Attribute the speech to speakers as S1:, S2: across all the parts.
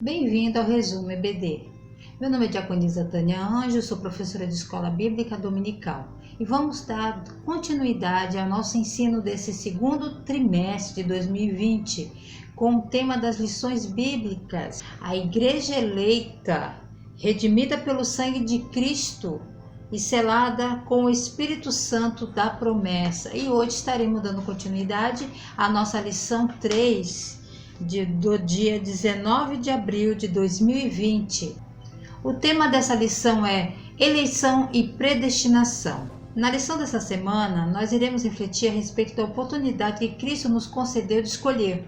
S1: Bem-vindo ao Resumo EBD. Meu nome é Diaconisa Tânia Anjo, sou professora de Escola Bíblica Dominical e vamos dar continuidade ao nosso ensino desse segundo trimestre de 2020 com o tema das lições bíblicas, a Igreja eleita, redimida pelo sangue de Cristo e selada com o Espírito Santo da promessa. E hoje estaremos dando continuidade à nossa lição 3 do dia 19 de abril de 2020. O tema dessa lição é eleição e predestinação. Na lição dessa semana, nós iremos refletir a respeito da oportunidade que Cristo nos concedeu de escolher.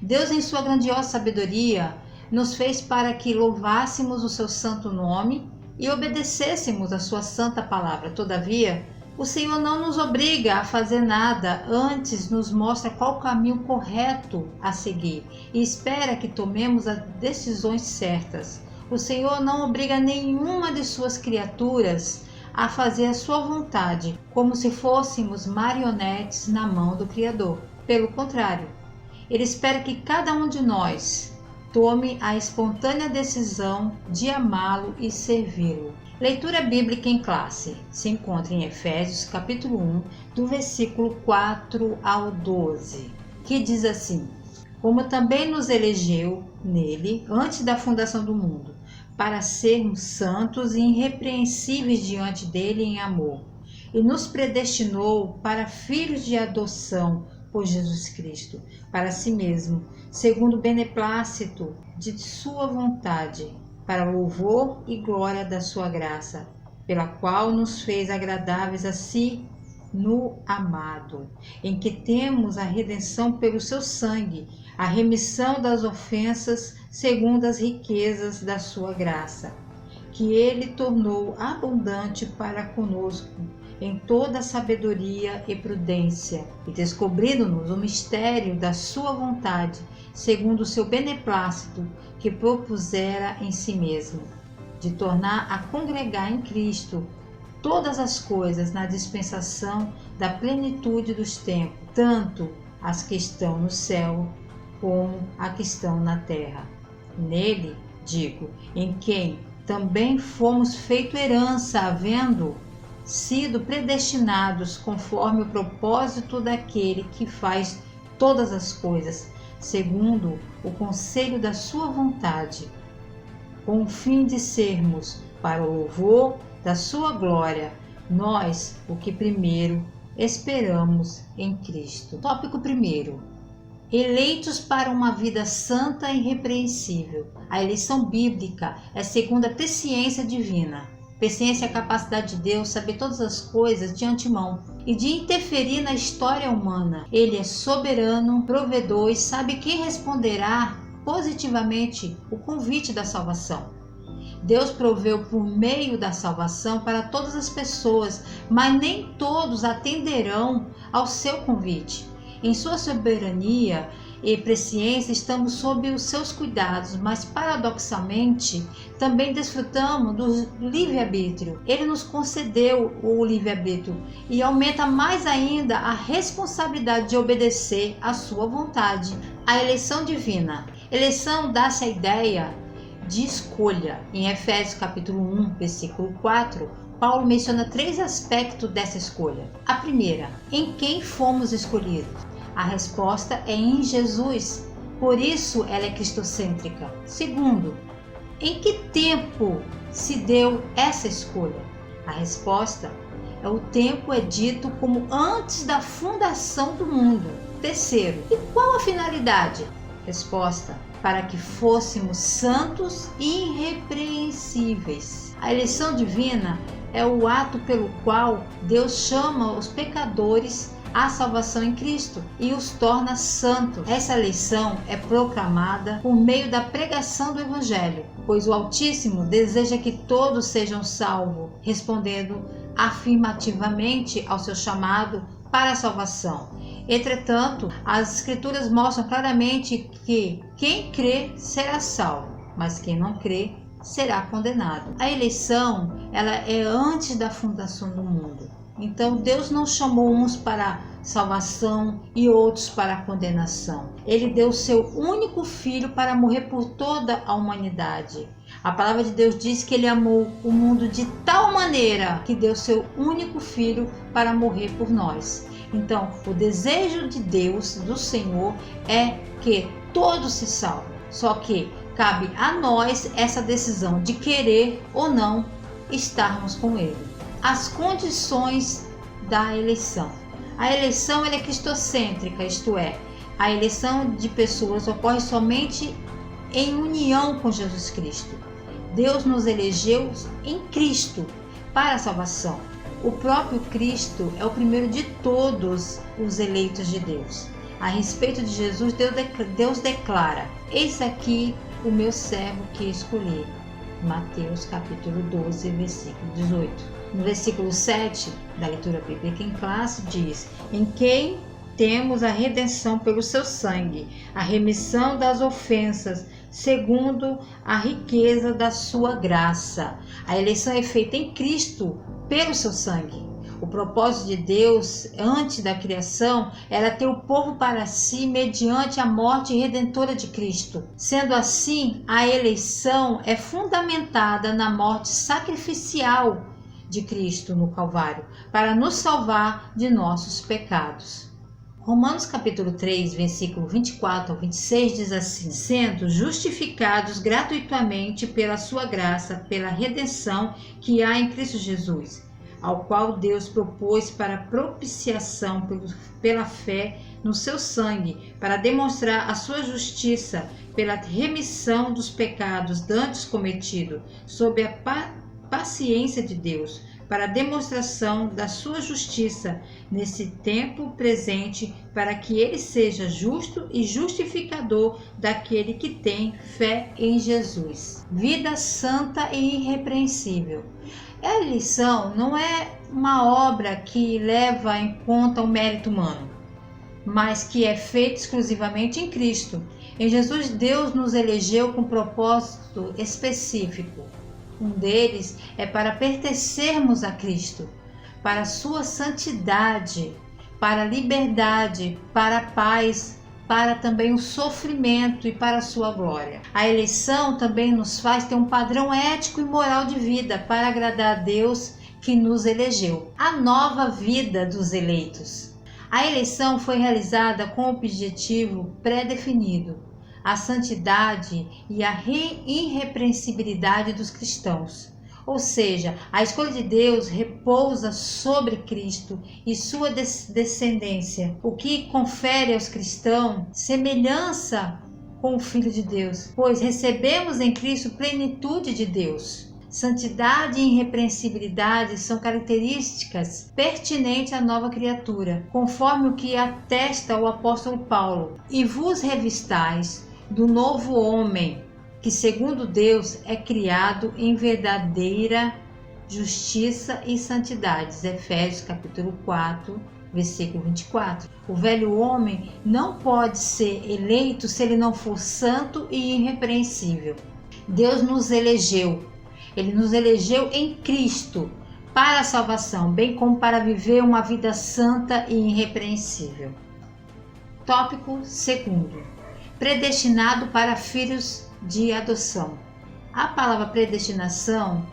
S1: Deus, em sua grandiosa sabedoria, nos fez para que louvássemos o seu santo nome e obedecêssemos a sua santa palavra. Todavia, o Senhor não nos obriga a fazer nada, antes nos mostra qual o caminho correto a seguir e espera que tomemos as decisões certas. O Senhor não obriga nenhuma de suas criaturas a fazer a sua vontade, como se fôssemos marionetes na mão do Criador. Pelo contrário, Ele espera que cada um de nós tome a espontânea decisão de amá-lo e servi-lo. Leitura bíblica em classe se encontra em Efésios capítulo 1, do versículo 4 ao 12, que diz assim: como também nos elegeu nele antes da fundação do mundo, para sermos santos e irrepreensíveis diante dele em amor, e nos predestinou para filhos de adoção por Jesus Cristo, para si mesmo, segundo o beneplácito de sua vontade, para louvor e glória da sua graça, pela qual nos fez agradáveis a si no amado, em que temos a redenção pelo seu sangue, a remissão das ofensas segundo as riquezas da sua graça, que ele tornou abundante para conosco em toda sabedoria e prudência, e descobrindo-nos o mistério da sua vontade, segundo o seu beneplácito, que propusera em si mesmo, de tornar a congregar em Cristo todas as coisas na dispensação da plenitude dos tempos, tanto as que estão no céu como as que estão na terra. Nele, digo, em quem também fomos feito herança, havendo sido predestinados conforme o propósito daquele que faz todas as coisas, segundo o conselho da sua vontade, com o fim de sermos, para o louvor da sua glória, nós, o que primeiro esperamos em Cristo. Tópico 1. Eleitos para uma vida santa e irrepreensível. A eleição bíblica é segundo a presciência divina. Presciência é a capacidade de Deus saber todas as coisas de antemão e de interferir na história humana. Ele é soberano, provedor e sabe quem responderá positivamente o convite da salvação. Deus proveu por meio da salvação para todas as pessoas, mas nem todos atenderão ao seu convite. Em sua soberania e presciência estamos sob os seus cuidados, mas paradoxalmente também desfrutamos do livre-arbítrio. Ele nos concedeu o livre-arbítrio e aumenta mais ainda a responsabilidade de obedecer à sua vontade. A eleição divina. Eleição dá-se a ideia de escolha. Em Efésios capítulo 1, versículo 4, Paulo menciona 3 aspectos dessa escolha. A primeira, em quem fomos escolhidos? A resposta é em Jesus, por isso ela é cristocêntrica. Segundo, em que tempo se deu essa escolha? A resposta é o tempo é dito como antes da fundação do mundo. Terceiro, e qual a finalidade? Resposta, para que fôssemos santos e irrepreensíveis. A eleição divina é o ato pelo qual Deus chama os pecadores à salvação em Cristo e os torna santos. Essa eleição é proclamada por meio da pregação do Evangelho, pois o Altíssimo deseja que todos sejam salvos, respondendo afirmativamente ao seu chamado para a salvação. Entretanto, as Escrituras mostram claramente que quem crê será salvo, mas quem não crê será condenado. A eleição, ela é antes da fundação do mundo. Então Deus não chamou uns para salvação e outros para condenação. Ele deu seu único filho para morrer por toda a humanidade. A palavra de Deus diz que ele amou o mundo de tal maneira que deu seu único filho para morrer por nós. Então, o desejo de Deus, do Senhor, é que todos se salvem. Só que cabe a nós essa decisão de querer ou não estarmos com Ele. As condições da eleição. A eleição ela é cristocêntrica, isto é, a eleição de pessoas ocorre somente em união com Jesus Cristo. Deus nos elegeu em Cristo para a salvação. O próprio Cristo é o primeiro de todos os eleitos de Deus. A respeito de Jesus, Deus declara: eis aqui o meu servo que escolhi. Mateus capítulo 12, versículo 18. No versículo 7 da leitura bíblica em classe diz: em quem temos a redenção pelo seu sangue, a remissão das ofensas, segundo a riqueza da sua graça. A eleição é feita em Cristo pelo seu sangue. O propósito de Deus antes da criação era ter o povo para si mediante a morte redentora de Cristo. Sendo assim, a eleição é fundamentada na morte sacrificial de Cristo no Calvário, para nos salvar de nossos pecados. Romanos capítulo 3, versículo 24 ao 26 diz assim: sendo justificados gratuitamente pela sua graça, pela redenção que há em Cristo Jesus, ao qual Deus propôs para propiciação pela fé no seu sangue, para demonstrar a sua justiça pela remissão dos pecados dantes cometidos, sob a paciência de Deus, para a demonstração da sua justiça nesse tempo presente, para que ele seja justo e justificador daquele que tem fé em Jesus. Vida santa e irrepreensível. A eleição não é uma obra que leva em conta o mérito humano, mas que é feita exclusivamente em Cristo. Em Jesus, Deus nos elegeu com propósito específico. Um deles é para pertencermos a Cristo, para a sua santidade, para a liberdade, para a paz, para também o sofrimento e para a sua glória. A eleição também nos faz ter um padrão ético e moral de vida para agradar a Deus que nos elegeu. A nova vida dos eleitos. A eleição foi realizada com o objetivo pré-definido: a santidade e a irrepreensibilidade dos cristãos. Ou seja, a escolha de Deus repousa sobre Cristo e sua descendência, o que confere aos cristãos semelhança com o Filho de Deus, pois recebemos em Cristo plenitude de Deus. Santidade e irrepreensibilidade são características pertinentes à nova criatura, conforme o que atesta o apóstolo Paulo: e vos revistais do novo homem, que segundo Deus é criado em verdadeira justiça e santidade. Efésios capítulo 4, versículo 24. O velho homem não pode ser eleito se ele não for santo e irrepreensível. Deus nos elegeu. Ele nos elegeu em Cristo para a salvação, bem como para viver uma vida santa e irrepreensível. Tópico 2. Predestinado para filhos de adoção. A palavra predestinação,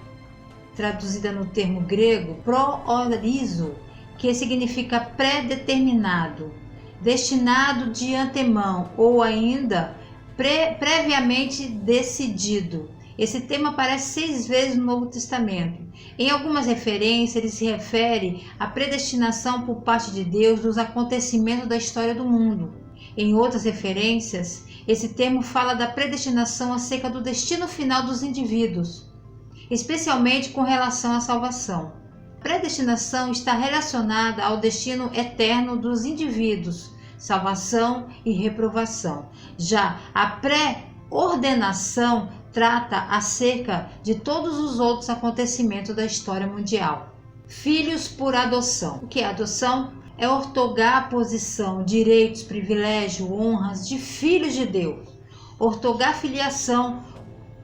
S1: traduzida no termo grego proorizo, que significa pré-determinado, destinado de antemão ou ainda previamente decidido. Esse termo aparece 6 vezes no Novo Testamento. Em algumas referências, ele se refere à predestinação por parte de Deus dos acontecimentos da história do mundo. Em outras referências, esse termo fala da predestinação acerca do destino final dos indivíduos, especialmente com relação à salvação. Predestinação está relacionada ao destino eterno dos indivíduos, salvação e reprovação. Já a pré-ordenação trata acerca de todos os outros acontecimentos da história mundial. Filhos por adoção. O que é adoção? É ortogar a posição, direitos, privilégios, honras de filhos de Deus. Ortogar filiação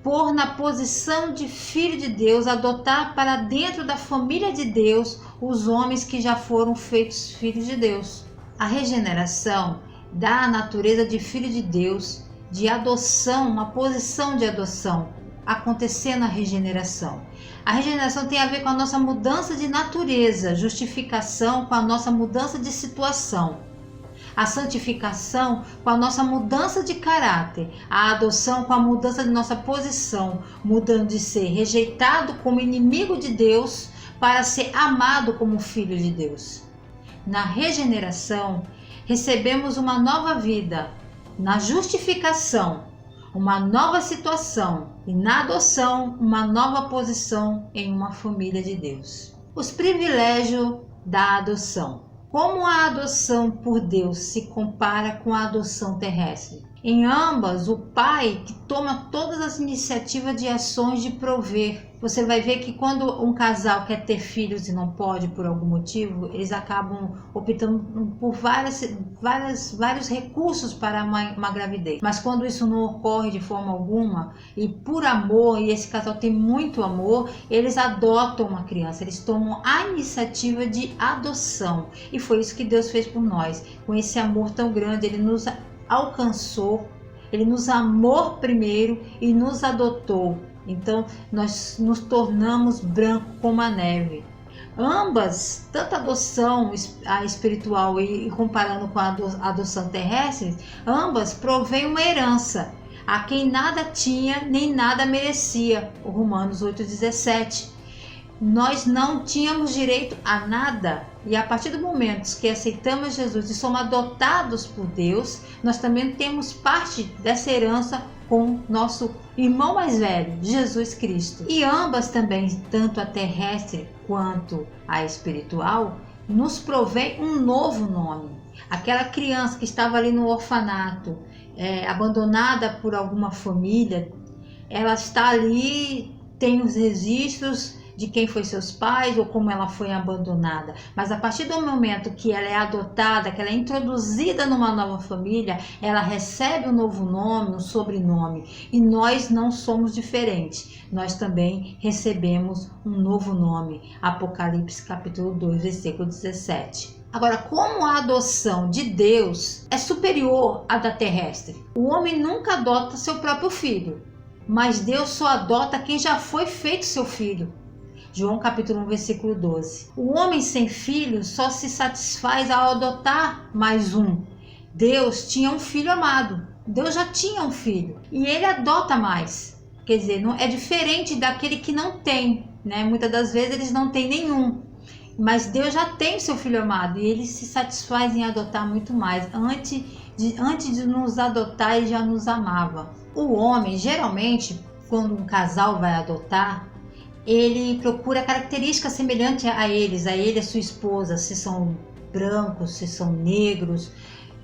S1: pôr na posição de filho de Deus, adotar para dentro da família de Deus os homens que já foram feitos filhos de Deus. A regeneração dá a natureza de filho de Deus, de adoção, uma posição de adoção, acontecer na regeneração. A regeneração tem a ver com a nossa mudança de natureza, justificação com a nossa mudança de situação. A santificação com a nossa mudança de caráter, a adoção com a mudança de nossa posição, mudando de ser rejeitado como inimigo de Deus para ser amado como filho de Deus. Na regeneração, recebemos uma nova vida. Na justificação, uma nova situação. E na adoção, uma nova posição em uma família de Deus. Os privilégios da adoção. Como a adoção por Deus se compara com a adoção terrestre? Em ambas, o pai que toma todas as iniciativas de ações de prover. Você vai ver que quando um casal quer ter filhos e não pode por algum motivo, eles acabam optando por vários recursos para uma gravidez. Mas quando isso não ocorre de forma alguma, e por amor, e esse casal tem muito amor, eles adotam uma criança, eles tomam a iniciativa de adoção. E foi isso que Deus fez por nós. Com esse amor tão grande, Ele nos alcançou, Ele nos amou primeiro e nos adotou. Então nós nos tornamos branco como a neve. Ambas, tanto a adoção a espiritual e comparando com a adoção terrestre, ambas provêm uma herança a quem nada tinha nem nada merecia. O Romanos 8,17. Nós não tínhamos direito a nada, e a partir do momento que aceitamos Jesus e somos adotados por Deus, nós também temos parte dessa herança com nosso irmão mais velho, Jesus Cristo. E ambas também, tanto a terrestre quanto a espiritual, nos provém um novo nome. Aquela criança que estava ali no orfanato, abandonada por alguma família, ela está ali, tem os registros de quem foi seus pais ou como ela foi abandonada. Mas a partir do momento que ela é adotada, que ela é introduzida numa nova família, ela recebe um novo nome, um sobrenome. E nós não somos diferentes. Nós também recebemos um novo nome. Apocalipse capítulo 2, versículo 17. Agora, como a adoção de Deus é superior à da terrestre? O homem nunca adota seu próprio filho, mas Deus só adota quem já foi feito seu filho. João capítulo 1, versículo 12. O homem sem filho só se satisfaz ao adotar mais um. Deus tinha um filho amado. Deus já tinha um filho. E ele adota mais. Quer dizer, não, é diferente daquele que não tem, né? Muitas das vezes eles não têm nenhum. Mas Deus já tem seu filho amado. E ele se satisfaz em adotar muito mais. Antes de nos adotar, ele já nos amava. O homem, geralmente, quando um casal vai adotar, ele procura características semelhantes a ele, a sua esposa, se são brancos, se são negros.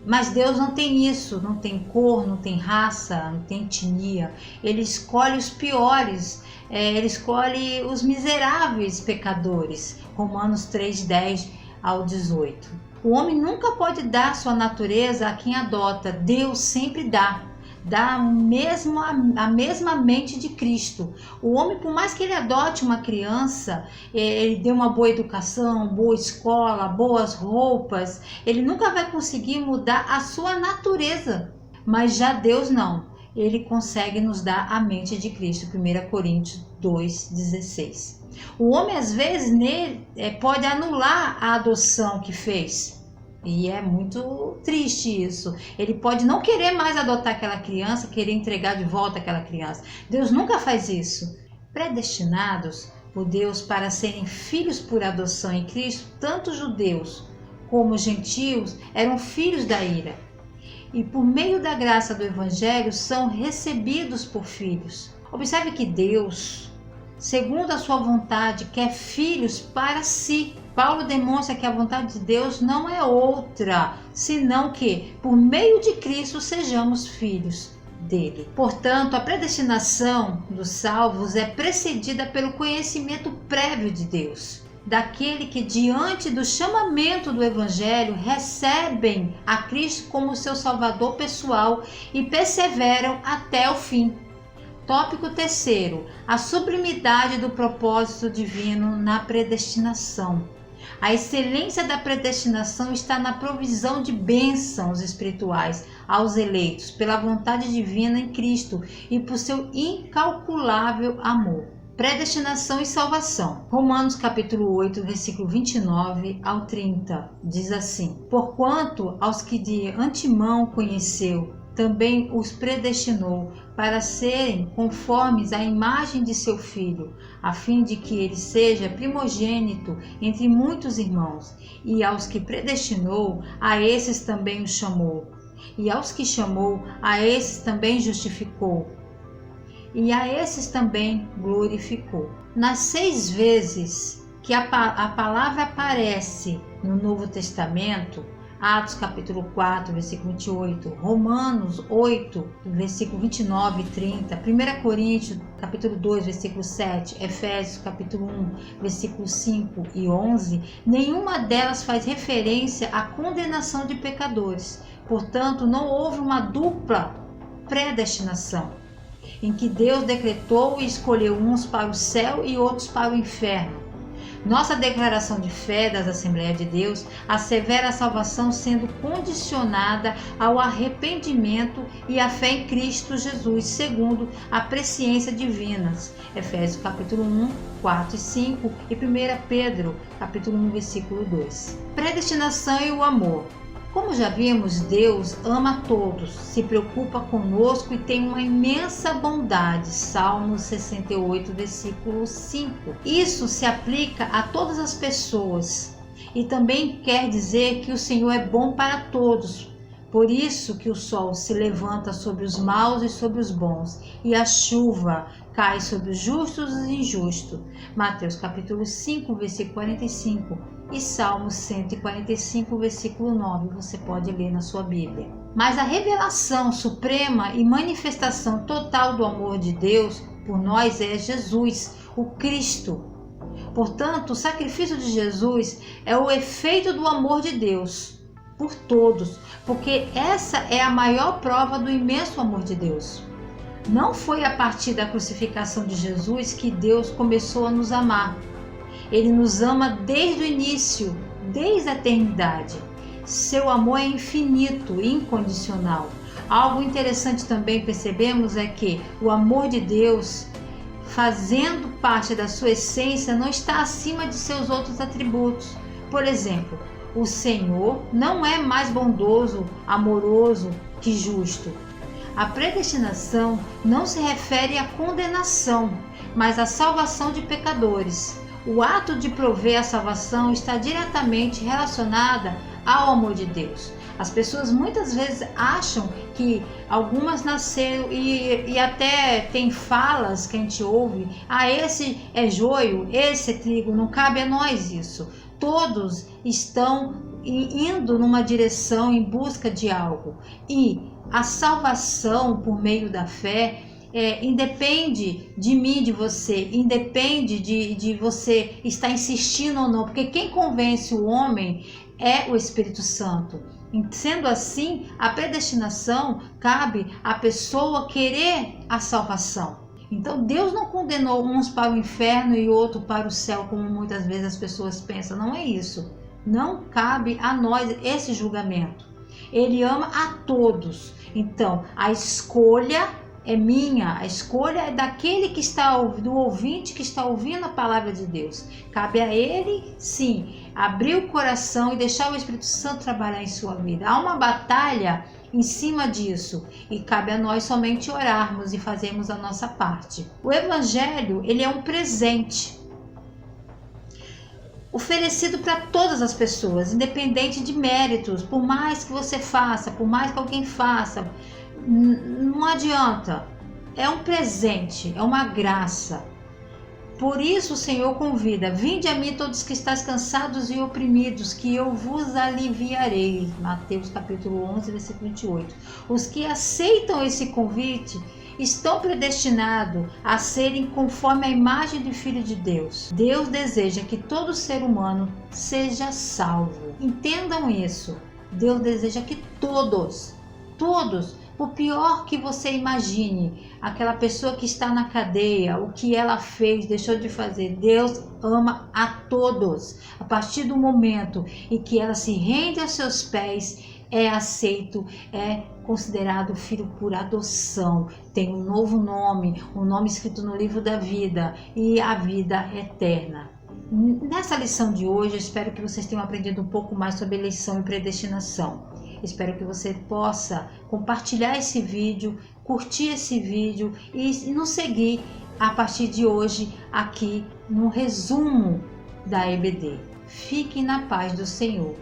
S1: Mas Deus não tem isso, não tem cor, não tem raça, não tem etnia. Ele escolhe os piores, ele escolhe os miseráveis pecadores. Romanos 3, 10 ao 18. O homem nunca pode dar sua natureza a quem adota, Deus sempre dá. Dá a mesma mente de Cristo. O homem, por mais que ele adote uma criança, ele dê uma boa educação, boa escola, boas roupas, ele nunca vai conseguir mudar a sua natureza. Mas já Deus não. Ele consegue nos dar a mente de Cristo. 1 Coríntios 2,16. O homem, às vezes, pode anular a adoção que fez. E é muito triste isso. Ele pode não querer mais adotar aquela criança, querer entregar de volta aquela criança. Deus nunca faz isso. Predestinados por Deus para serem filhos por adoção em Cristo, tanto judeus como gentios eram filhos da ira. E por meio da graça do Evangelho são recebidos por filhos. Observe que Deus, segundo a sua vontade, quer filhos para si. Paulo demonstra que a vontade de Deus não é outra, senão que, por meio de Cristo, sejamos filhos dele. Portanto, a predestinação dos salvos é precedida pelo conhecimento prévio de Deus, daquele que, diante do chamamento do Evangelho, recebem a Cristo como seu Salvador pessoal e perseveram até o fim. Tópico terceiro: a sublimidade do propósito divino na predestinação. A excelência da predestinação está na provisão de bênçãos espirituais aos eleitos pela vontade divina em Cristo e por seu incalculável amor. Predestinação e salvação. Romanos capítulo 8, versículo 29 ao 30, diz assim: Porquanto aos que de antemão conheceu, também os predestinou para serem conformes à imagem de seu Filho, a fim de que ele seja primogênito entre muitos irmãos. E aos que predestinou, a esses também os chamou. E aos que chamou, a esses também justificou. E a esses também glorificou. Nas 6 vezes que a palavra aparece no Novo Testamento, Atos capítulo 4, versículo 28, Romanos 8, versículo 29 e 30, 1 Coríntios capítulo 2, versículo 7, Efésios capítulo 1, versículo 5 e 11, nenhuma delas faz referência à condenação de pecadores. Portanto, não houve uma dupla predestinação, em que Deus decretou e escolheu uns para o céu e outros para o inferno. Nossa declaração de fé das Assembleias de Deus assevera a salvação sendo condicionada ao arrependimento e à fé em Cristo Jesus, segundo a presciência divina. Efésios capítulo 1, 4 e 5 e 1 Pedro capítulo 1, versículo 2. Predestinação e o amor. Como já vimos, Deus ama a todos, se preocupa conosco e tem uma imensa bondade. Salmos 68, versículo 5. Isso se aplica a todas as pessoas e também quer dizer que o Senhor é bom para todos. Por isso que o sol se levanta sobre os maus e sobre os bons, e a chuva cai sobre os justos e os injustos. Mateus capítulo 5, versículo 45 e Salmos 145, versículo 9. Você pode ler na sua Bíblia. Mas a revelação suprema e manifestação total do amor de Deus por nós é Jesus, o Cristo. Portanto, o sacrifício de Jesus é o efeito do amor de Deus por todos, porque essa é a maior prova do imenso amor de Deus. Não foi a partir da crucificação de Jesus que Deus começou a nos amar. Ele nos ama desde o início, desde a eternidade. Seu amor é infinito e incondicional. Algo interessante também percebemos é que o amor de Deus, fazendo parte da sua essência, não está acima de seus outros atributos. Por exemplo, o Senhor não é mais bondoso, amoroso que justo. A predestinação não se refere à condenação, mas à salvação de pecadores. O ato de prover a salvação está diretamente relacionada ao amor de Deus. As pessoas muitas vezes acham que algumas nasceram e até tem falas que a gente ouve: esse é joio, esse é trigo, não cabe a nós isso. Todos estão indo numa direção em busca de algo, e a salvação por meio da fé independe de mim, de você, independe de você estar insistindo ou não, porque quem convence o homem é o Espírito Santo. Sendo assim, a predestinação cabe à pessoa querer a salvação. Então Deus não condenou uns para o inferno e outro para o céu, como muitas vezes as pessoas pensam. Não é isso. Não cabe a nós esse julgamento. Ele ama a todos. Então a escolha é minha, a escolha é daquele que está, do ouvinte que está ouvindo a palavra de Deus. Cabe a ele, sim, abrir o coração e deixar o Espírito Santo trabalhar em sua vida. Há uma batalha em cima disso e cabe a nós somente orarmos e fazermos a nossa parte. O Evangelho, ele é um presente oferecido para todas as pessoas, independente de méritos. Por mais que você faça, por mais que alguém faça, não adianta. É um presente, é uma graça. Por isso o Senhor convida: vinde a mim todos que estáis cansados e oprimidos, que eu vos aliviarei. Mateus capítulo 11, versículo 28. Os que aceitam esse convite estão predestinados a serem conforme a imagem do Filho de Deus. Deus deseja que todo ser humano seja salvo. Entendam isso. Deus deseja que todos Por pior que você imagine, aquela pessoa que está na cadeia, o que ela fez, deixou de fazer, Deus ama a todos. A partir do momento em que ela se rende aos seus pés, é aceito, é considerado filho por adoção, tem um novo nome, um nome escrito no livro da vida e a vida eterna. Nessa lição de hoje, eu espero que vocês tenham aprendido um pouco mais sobre eleição e predestinação. Espero que você possa compartilhar esse vídeo, curtir esse vídeo e nos seguir a partir de hoje aqui no resumo da EBD. Fiquem na paz do Senhor.